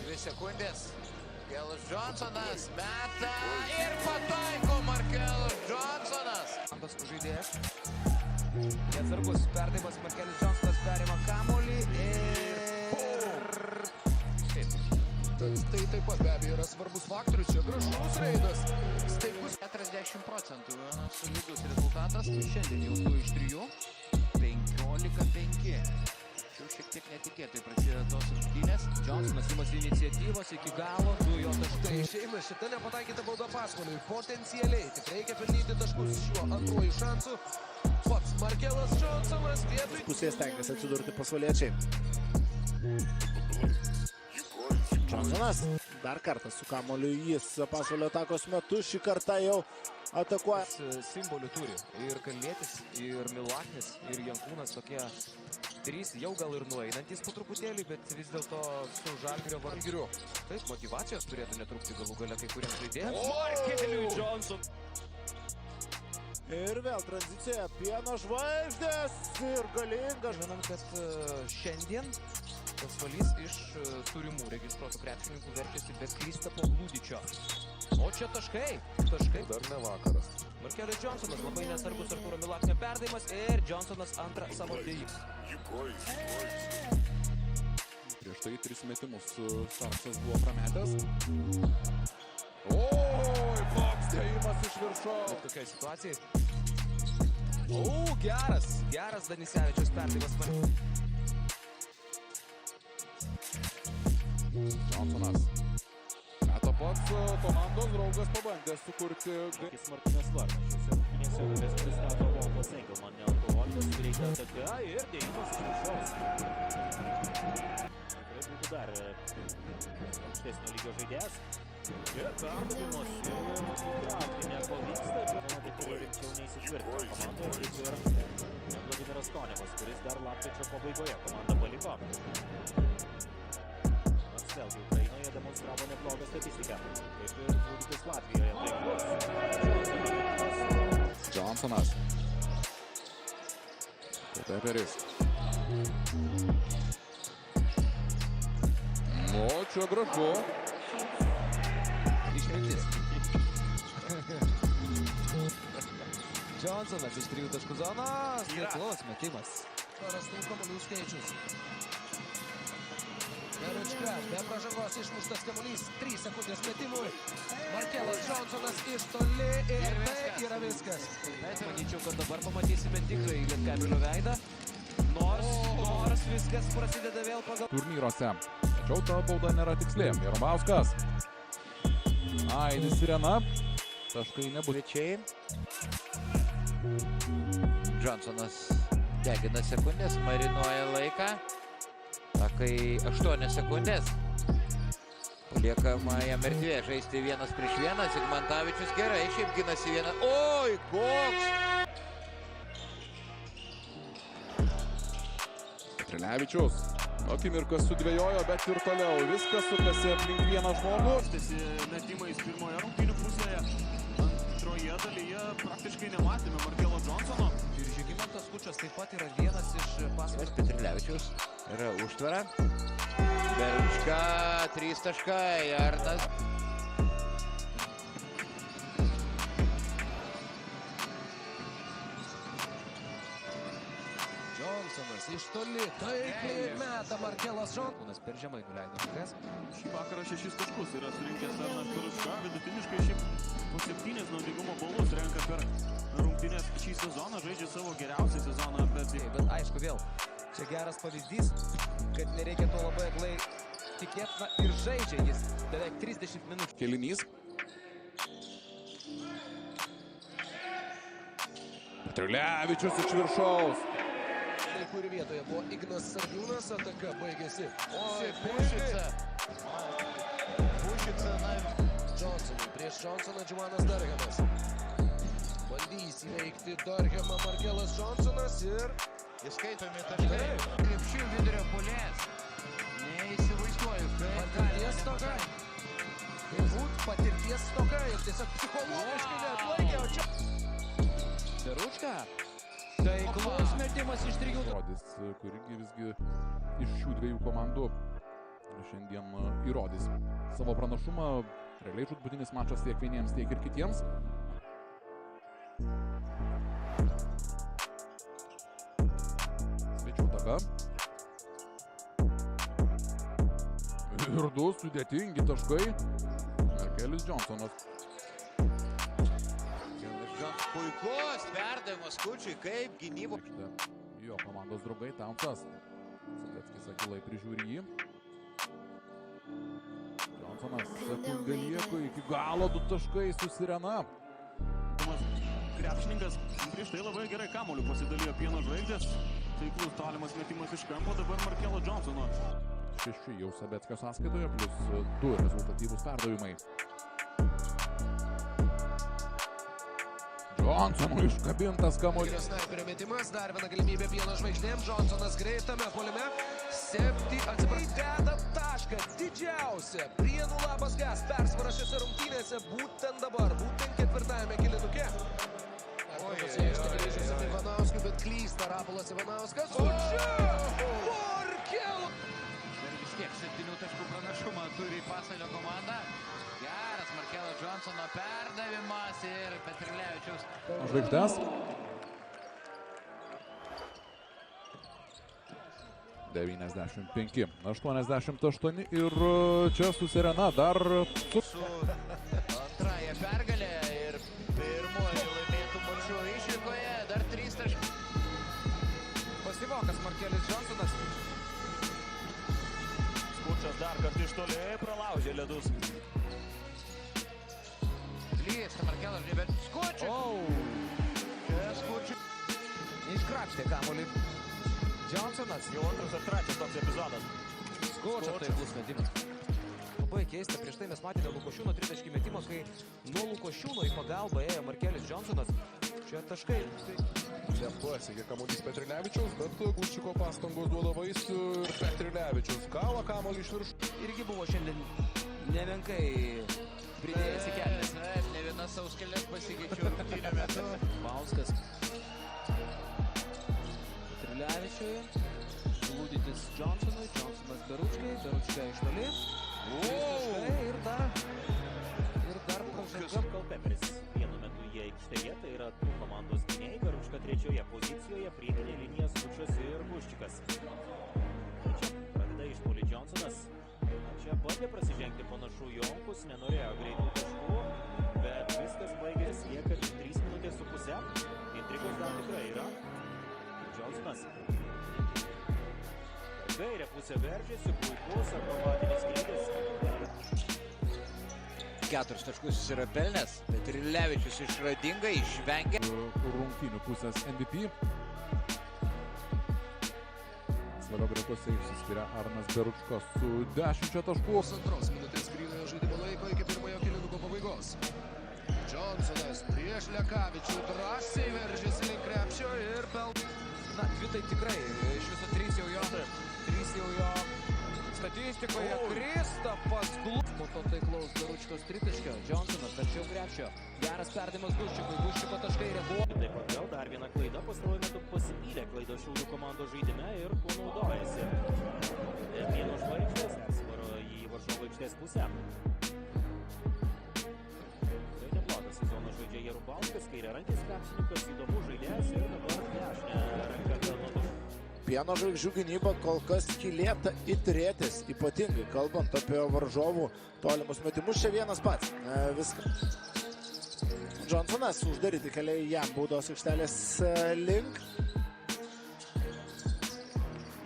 Dvi sekundės. Markelas Johnsonas meta ir pataiko Markelas Johnsonas. Antas žaidėjas. Neatsargus perdavimas, Markelas Johnsonas perima kamuolį ir... Tai taip pat be abejo yra svarbus faktorius, čia gražus reidas. Staigus 40%. Solidus rezultatas. Šiandien jau 2 iš 3. 15-5. Šiek tiek netikėtai prasideda tos rungtynės. Johnsonas imasi iniciatyvos iki galo, 2 jo taškai. išeina šita nepataikyta bauda Pasvaliui. Potencialiai tik reikia pelnyti taškus šiuo antruoju šansu. Pats Markelas Johnsonas vietoj pusėje stengiasi atsidurti pasvaliečiai. Johnsonas dar kartą su kamuoliu jis Pasvalio atakos metu šį kartą jau atakuoja. Simbolių turi ir Kalnietis, ir Milaknis, ir Jankūnas, tokie 3 jau gal ir nueinantis po truputėlį, bet vis dėlto su Žalgirio vargiriu. Taip, motyvacijos turėtų netrūkti galų gale kai kuriems žaidėjams. Markeliui Johnson. Ir vėl tranzicija, pieno žvaigždės ir galingas. Žinom, kad šiandien Pasvalys iš turimų registruotų krepšininkų verčiasi be Kristapo Glūdičio. O čia taškai. dar ne vakaras. Markelas Johnsonas, labai nesargus Artūro Milaknio perdavimas ir Johnsonas antrą savo dėjimą. Prieš tai 3 metimus Starksas buvo prametęs. Koks dėjimas iš viršaus. Ir tokiai situacijai. Geras Danisevičius perdavimas. Johnsonas. Meto pats komandos draugas pabandė sukurti... Martynas Varnas šiuose rungtynėse galės pristato Volkas Engelman nealkoholikas, greitai ataka ir dėjimas iš viršaus. Tikrai būtų dar aukštesnio lygio žaidėjas. Ir perdavimas ir nutraukti nepavyksta. Žinoma, tai turi rimčiau neįsitvirtino komandoje, kaip ir Vladimiras Konevas, kuris dar lapkričio pabaigoje komandą paliko. Vėlgi Ukrainoje demonstravo neblogą statistiką, kaip ir žudytis Latvijoje. Johnsonas. Peperis. O, čia gražu. Išmintis. Johnsonas iš 3 taškų zonos. Taiklus metimas. Rastų kamuolių skaičius. Jaručka, be pražangos išmuštas kamuolys, 3 sekundės metimui. Markelas Johnsonas iš toli ir tai yra viskas. Manyčiau, kad dabar pamatysime tikrai Lietkabelio veidą. Nors viskas prasideda vėl pagal... Turnyruose. Tačiau ta bauda nėra tikslė. Jarmauskas. Aidis sirena. Taškai nebus. Johnsonas degina sekundės, marinuoja laiką. Takai 8 sekundės. Paliekama jam erdvė žaisti 1 prieš 1. Zigmantavičius gerai, šiaip ginasi 1. Oi, koks! Trilevičius. Akimirkas sudvejojo, bet ir toliau. Viskas sukasi aplink vieną žmogų. Metimais pirmoje rungtynių pusėje. Antroje dalyje praktiškai nematėme Markelo Johnsono. Ir Žygimantas Kučas taip pat yra vienas iš Pasvalio. Trilevičius yra užtvara. Beručka, 3 taškai. Arnas. Johnsonas iš toli, taikliai meta Markelas Johnsonas. Per žemai nuleido rankas. Šį vakarą 6 taškus yra surinkęs Arnas Beručka. Vidutiniškai šiaip po 7 naudingumo balus renka per rungtynės šį sezoną. Žaidžia savo geriausią sezoną. Bet aišku vėl, čia geras pavyzdys, kad nereikia to labai aklai tikėtina ir žaidžia jis beveik 30 minučių. Kelinys. Trilevičius iš viršaus. Tai kuri vietoje buvo Ignas Sargiūnas, ataka baigėsi. Oi, Bušica. Johnsonui prieš Johnsoną Džuanas Darhamas. Bandys įveikti Darhamą Markelas Johnsonas ir... Įskaitomi taškai. Krepšių vidurio puolėjas. Neįsivaizduoju, kaip patirties tokia. Kaip būt patirties stoka ir tiesiog psichologiškai neatlaikė, o čia... Beručka. Taiklus metimas iš 3. Rodys, kurigi visgi iš šių dviejų komandų šiandien įrodys savo pranašumą. Realiai žūtbūtinis mačas tiek vieniems, tiek ir kitiems. Svečių ataka. Ir 2 sudėtingi taškai. Markelis Johnsonas. Puikus perdavimas Kučiui, kaip gynybo. Jo komandos draugai Townsas. Saleckis akilai prižiūri jį. Johnsonas sekundė lieka iki galo 2 taškai su Sirena. Krepšininkas prieš tai labai gerai kamuoliu pasidalijo Pieno žvaigždės. Taiklus tolimas metimas iš kampo, dabar Markelo Johnsono. 6 jau Saleckio sąskaitoje, plus 2 rezultatyvūs perdavimai. Johnsono iškabintas kamuolys. Snaiperio metimas, dar viena galimybė Pieno žvaigždėm. Johnsonas greitame puolime. Deda tašką didžiausią. Prienų Labas Gas persvara šiose rungtynėse būtent dabar, būtent ketvirtajame kėlinuke. Grįžusi Ivanauskui, bet klysta Rapolas Ivanauskas. O čia Markelo! Vis tiek 7 taškų pranašumą turi Pasvalio komanda. Geras Markelo Johnsono perdavimas ir Petrilevičiaus. Žvaigždės. 95-88 ir čia su Sirena dar Su antrąją pergalę ir pirmoji laimėtų mačų išvykoje dar 3 taškai. Pasyvokas Markelis Johnsonas. Skučas dar kartą iš toli pralaužė ledus. Klysta Markelas, bet Skučiui. Čia Skučiui. Iškrapštė kamuolį. Johnsonas. Jau antras ar trečias toks epizodas. Skučas taiklus metimas. Labai keista, prieš tai mes matėme Lukošiūno 3-taškį metimą, kai nuo Lukošiūno į pagalbą ėjo Markelis Johnsonas. Čia taškai. Čia pasiekė kamuolys Petrilevičiaus, bet Guščiko pastangos duoda vaisių ir Petrilevičiaus kala kamuolį iš viršų. Irgi buvo šiandien nemenkai pridėjęs į kelnes. Ne viena sauskelės pasikeičiau rungtynių metu. Mauskas. Petrilevičiui. Glūdytis Johnsonui. Johnsonas Beručkai. Beručka iš toli. Ir dar pražanga. Kalpeperis. Vienu metu jie aikštėje, tai yra tų komandos gynėjai. Beručka 3 pozicijoje, priekinė linija Skučas ir Guščikas. Pradeda išpuolį Johnsonas. Čia bandė prasižengti panašu Jonkus, nenorėjo greitų taškų, bet viskas baigėsi lieka 3 minutės su puse. Intrigos dar tikrai yra. Johnsonas. Kairė pusė veržiasi, puikus, akrobatinis skrydis. 4 taškus jis yra pelnęs, Petrilevičius išradingai išvengė. Rungtynių pusės MVP. Pasvalio gretose išsiskiria Arnas Beručka su 10 taškų. 2 minutės grynojo žaidimo laiko iki pirmojo kėlinuko pabaigos. Johnsonas prieš Lekavičių drąsiai veržėsi link krepšio ir Na, 2 tai tikrai. Iš viso 3 jau jo statistikoje. Kristapas Glūdis. Po to taiklaus Beručkos 3-taškio. Johnsonas arčiau krepšio. Geras perdavimas Guščikui. Guščiko taškai reaguoja. Taip pat vėl dar viena klaida, pastaruoju metu pasipylė klaida Šiaulių komandos žaidime ir tuo naudojasi. Pieno žvaigždės persvaro į varžovų aikštės pusę. Tai neblogą sezoną žaidžia Jarubauskas, kairiarankis krepšininkas, įdomus žaidėjas ir dabar dešinę ranką pelno. Pieno žvaigždžių gynyba kol kas skylėta it rėtis, ypatingai kalbant apie varžovų tolimus metimus. Čia vienas pats. Viskas. Johnsonas uždaryti keliai jam baudos aikštelės link.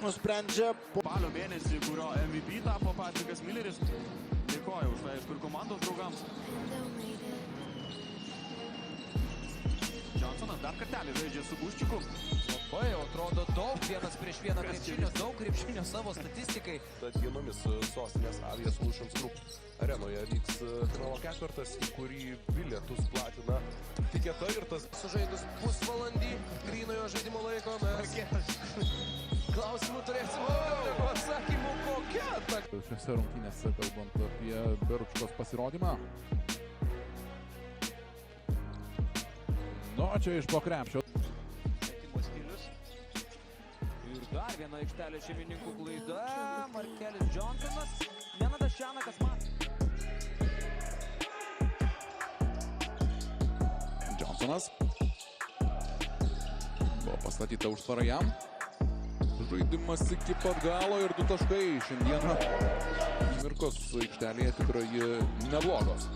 Nusprendžia Spalio mėnesį, kurio MVP tapo Patrikas Milleris. Dėkoju už tai, aišku, ir komandos draugams. Johnsonas dar kartelį žaidžia su Guščiku. Labai atrodo daug 1 prieš 1 krepšinio, daug krepšinio savo statistikai. Tad dienomis sostinės Avias Solutions Group arenoje vyks finalo ketvirtas, į kurį bilietus platina tiketa ir tas sužaidus pusvalandį grynojo žaidimo laiko mes Klausimų turėsim daugiau negu atsakymų, kokia ataka. Šiose rungtynėse, kalbant apie Beručkos pasirodymą. Nu, čia iš po krepšio. Metimo stilius. Ir dar viena aikštelė šeimininkų klaida. Markelis Johnsonas. Nenadas Čianakas mat. Johnsonas. Buvo pastatyta užtvara jam. Žaidimas iki pat galo ir 2 taškai. Šiandieną Mirkos aikštelėje tikrai neblogos.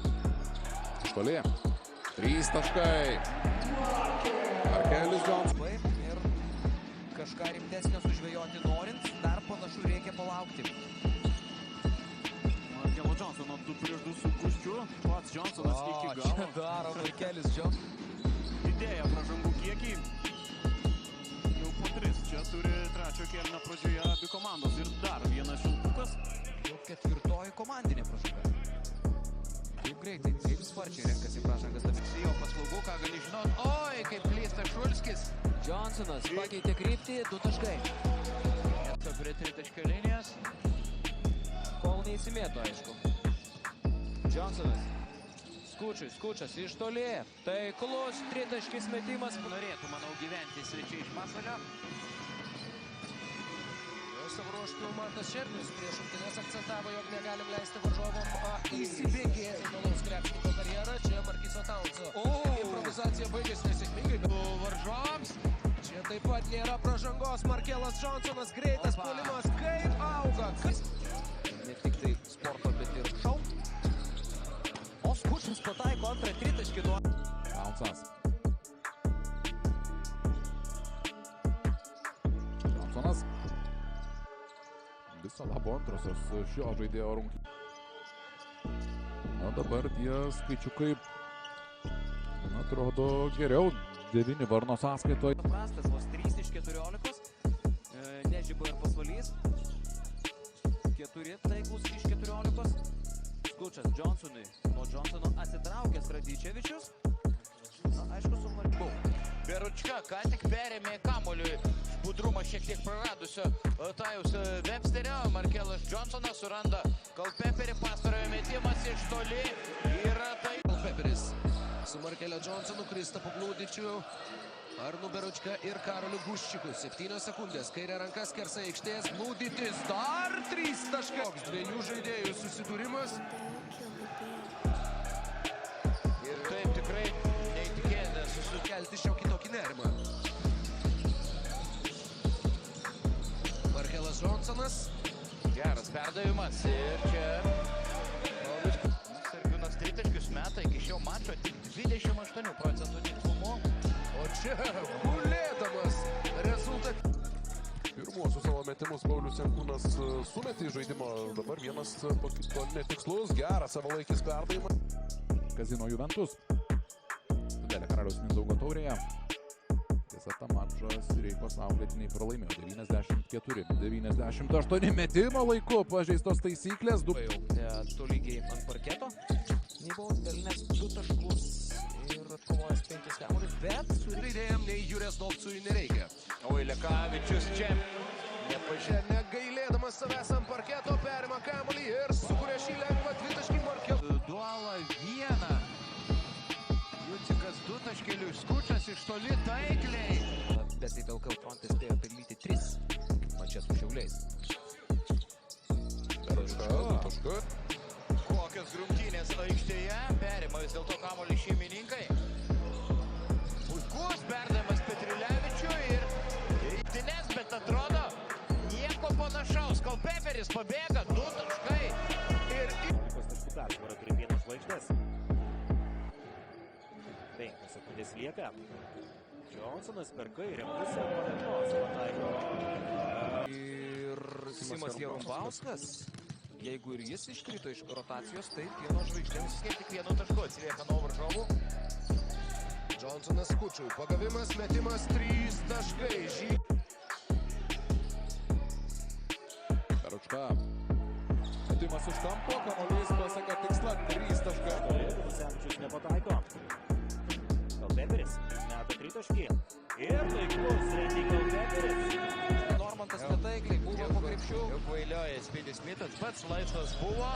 Toli. 3 taškai. Markelis Johnsonas. Ir kažką rimtesnio sužvejoti norint, dar panašu reikia palaukti. Markelo Johnsono 2-2 su Guščiu. Pats Johnsonas iki galo. Čia daro Markelis Johnsonas. Didėja pražangų kiekį. Jau po 3. Čia turi trečio kėlinio pradžioje abi komandos. Ir dar vienas šiltukas. Jau 4. komandinė pražanga. Kaip greitai, kaip sparčiai renkasi pražangas. Jo paslaugų, ką gali žinot. Oi, kaip klysta Šulskis. Johnsonas pakeitė kryptį, 2 taškai. Mėto prie 3 linijos. Kol neįsimėto, aišku. Johnsonas. Skučas iš toli. Taiklus 3 taškis metimas. Norėtų, manau, gyventi svečiai iš Pasvalio. Savo ruožtų Martas Černius prieš rungtynes akcentavo, jog negalim leisti varžovom įsibėgėti finalaus krepšininko karjerą. Čia Markiso Taunso. Improvizacija baigėsi nesėkmingai. Varžovams. Čia taip pat nėra pražangos. Markelas Johnsonas, greitas puolimas. Kaip auga. Ne tik tai sporto, bet ir šau. O Skučas pataiko antrą 3 taškį nuo. Taunsas. Johnsonas. Viso labo antrosios šio žaidėjo rungtynės. Na dabar tie skaičiukai atrodo geriau. 9 Varno sąskaitoje. Prastas vos 3 iš 14. Nežiba ir Pasvalys. 4 taiklus iš 14. Skučas Johnsonui. Nuo Johnsono atsitraukęs Radičevičius. Na, aišku, su Markiu. Beručka ką tik perėmė kamuoliui. Budrumą šiek tiek praradusio Tajaus Websterio. Markelas Johnsonas suranda Kalpeperį. Pastarojo metimas iš toli. Yra tai. Kalpeperis su Markelio Johnsonu, Kristapu Glūdičiu, Arnu Beručka ir Karoliu Guščiku. 7 sekundės. Kairė ranka skersai aikštės. Glūdytis. Dar 3 taškai. 2 žaidėjų susidūrimas. Ir taip tikrai neįtikėtina Sukelti šiokį tokį nerimą. Markelas Johnsonas. geras perdavimas. Ir čia Sargiūnas 3 taškius meta iki šio mačo tik 28% tikslumu. O čia gulėdamas rezultatą. Pirmuosius savo metimus Paulius Jankūnas sumetė į žaidimą. Dabar vienas po kito netikslus, geras savalaikis perdavimas. Kazino Juventus. Studelė Karaliaus Mindaugo taurėje. Tiesa, tą mačą Sireikos auklėtiniai pralaimėjo 94-98 metimo laiku. Pažeistos taisyklės. Tolygiai ant parketo. Nebuvo pelnęs 2 taškus ir atkovojęs 5 kamuolius, bet Žaidėjam nei Jurės Dolcui nereikia. Oi, Lekavičius čia Čia negailėdamas savęs ant parketo perima kamuolį ir sukuria šį lengvą 2 taškį Markelą. duola 1. Jucikas 2 taškelių, Skučas iš toli taikliai. bet taip LKL fronte spėjo pelnyti 3 mače su Šiauliais. Taškai. Kokios grumtynės aikštėje, perima vis dėlto kamuolį šeimininkai. Puikus perdavimas Petrilevičiui ir rinktinės, bet atrodo nieko panašaus. Kalpeperis pabėga, 2 taškai. Ir 12 taškų persvarą turi vienas žvaigždės. 5 sekundės lieka. Johnsonas per kairę pusę pataiko. Ir Simas Jarumbauskas, jeigu ir jis iškrito iš rotacijos, tai vieno žvaigždėms kaip tik 1 tašku atsilieka nuo varžovų. Johnsonas Skučui. Pagavimas, metimas 3 taškai. Beručka. Metimas iš kampo, kamuolys pasiekia tikslą 3 taškai. Vucevičius nepataiko. Kalpeperis meta 3 taškį. Ir taiklus Randy Kalpeperis. Normantas Spidi Smithas pats laisvas buvo.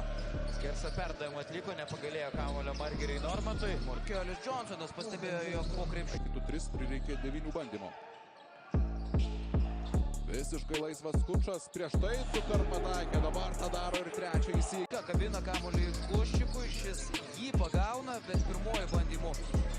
Skersa perdavimą atliko, nepagailėjo kamuolio Margeriui Normantui. Markelis Johnsonas pastebėjo, jog po krepšio. Kitų 3 prireikė 9 bandymų. Visiškai laisvas Kučas, prieš tai super pataikė, dabar tą daro ir trečią įsįką. Kabina kamuolį Guščikui, šis jį pagauna, bet pirmoji bandymų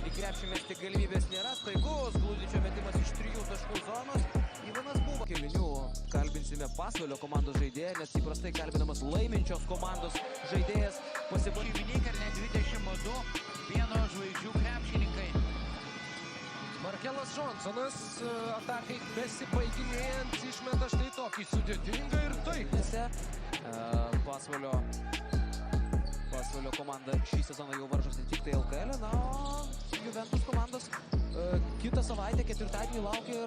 į krepšį mesti galimybės nėra. Staigus Gludičio metimas iš 3 taškų zonos. Ivanas buvo kelinių. Kalbinsime Pasvalio komandos žaidėją, nes įprastai kalbinamas laiminčios komandos žaidėjas. Šeimininkai ir net 22 vieno žvaigždžių krepšininkai. Markelas Johnsonas atakai besibaiginėjant išmeta štai tokį sudėtingą ir tai. Pasvalio komanda šį sezoną jau varžosi tik tai LKL, na, o Juventus komandos kitą savaitę, ketvirtadienį laukia ir...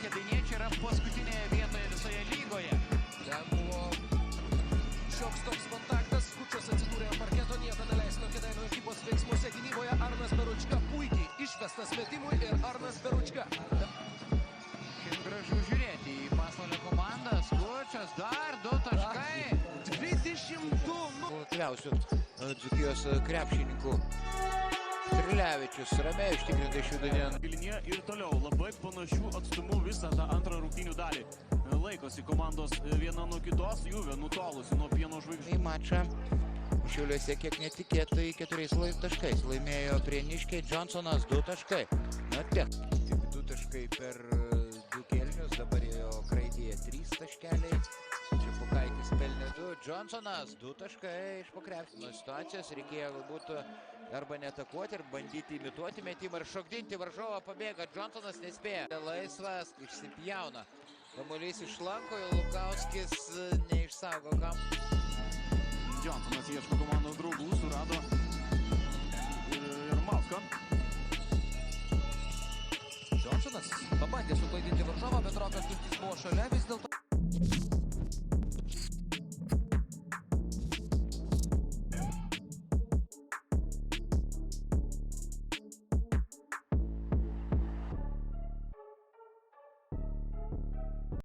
Kėdainiečiai yra paskutinėje vietoje visoje lygoje. Ten buvo šioks toks kontaktas, Kučas atsidūrė ant parketo, nieko neleisino Kėdainių ekipos veiksmuose gynyboje. Arnas Beručka puikiai išvestas metimui ir Arnas Beručka. Kaip gražu žiūrėti į Pasvalio komandą. Kučas dar 2 taškai. 22. Aktyviausių Dzūkijos krepšininkų. Trilevičius ramiai užtikrintai šių dienų. Linija ir toliau labai panašių atstumų visą tą antrą rungtynių dalį. Laikosi komandos viena nuo kitos, Juve nutolusi nuo pieno žvaigždžių. Į mačą Šiauliuose kiek netikėtai 4 taškais laimėjo Prieniškiai. Johnsonas 2 taškai. Na tiek. Tik 2 taškai per 2 kėlinius, dabar jo Kraityje 3 taškeliai. Čepukaitis pelnė 2. Johnsonas 2 taškai iš pokrepšino situacijos. Reikėjo galbūt arba neatakuoti ir bandyti imituoti metimą ir šokdinti varžovą. Pabėga, Johnsonas nespėja. Laisvas išsipjauna. Kamuolys išlanko, Lukauskis neišsaugo kam. Johnsonas ieško komandos draugų, surado ir Mauską. Johnsonas pabandė suklaidinti varžovą, bet Rokas Dulskis buvo šalia vis dėlto.